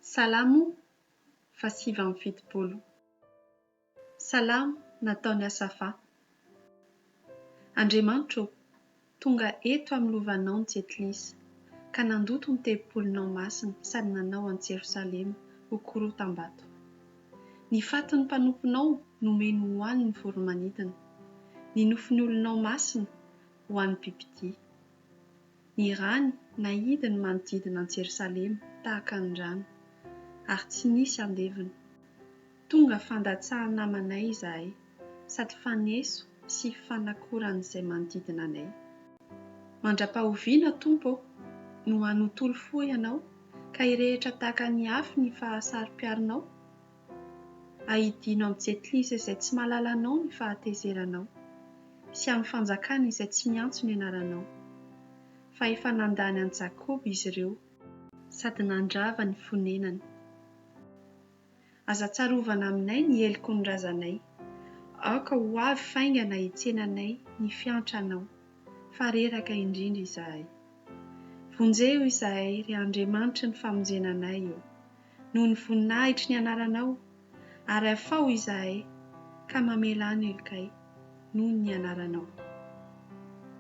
Salamo fa 7 Salamo nataony Asafa. Andriamanitro, tonga eto amin'ny lovanao ny Jetilisa, ka nandoto ny tempolinao masina sady nanao an Jerosalema ho korotam-bato. Ny fatin'ny mpanomponao nomeny ho an'ny voromanidina, ny nofin'ny olonao masina ho an'ny bibidia. Ny rany nahidiny manodidina an Jerosalema tahaka ny rano, ary tsy nisy andeviny. Tonga fandatsahany namanay izahay, sady faneso sy fanakoran'izay manodidina anay. Mandra-pahoviana Tompo, no hanontolo fo ianao, ka hirehitra tahaka ny afo ny fahasari-piarinao. Ahidino amin'ny Jetilisa izay tsy mahalala anao ny fahatezeranao, sy amin'ny fanjakana izay tsy miantso ny anaranao. Fa efa nandany an Jakoba izy ireo, sady nandrava ny fonenany. Aza tsarovana aminay ny heliko ny razanay, aoka ho avy faingana hitsenanay ny fiantranao, fa reraka indrindra izahay. Vonjeo izahay ry Andriamanitra ny famonjenanay eo, noho ny voninahitry ny anaranao, ary afao izahay ka mamela ny elokay noho ny anaranao.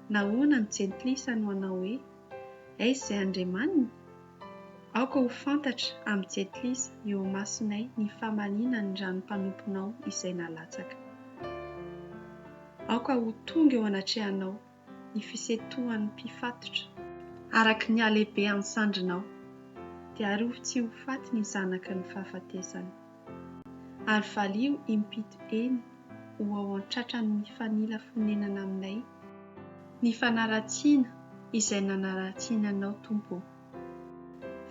Nahoana ny Jetilisa no hanao hoe, aiza izay Andriamanina? Aoka ho fantatra amin'ny Jetilisa eo masonay ny famalinany ranom-panomponao izay nalatsaka. Aoka ho tonga eo anatrehanao ny fisetohan'ny mpifatotra, araka ny halehibehan'ny sandrinao, dia arovy tsy ho faty ny zanaky ny fahafatesany. Ary valio impito eny ho ao an-tratran'ny mifanila fonenana aminay, ny fanaratsiana izay nanaratsiananao Tompo.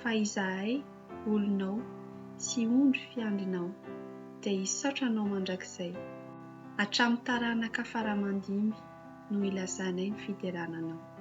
Fa izahay, olonao, sy ondry fiandrinao, dia hisaotra anao mandrakizay, hatramin'ny taranaka faramandimby no ilazanay ny fiderananao.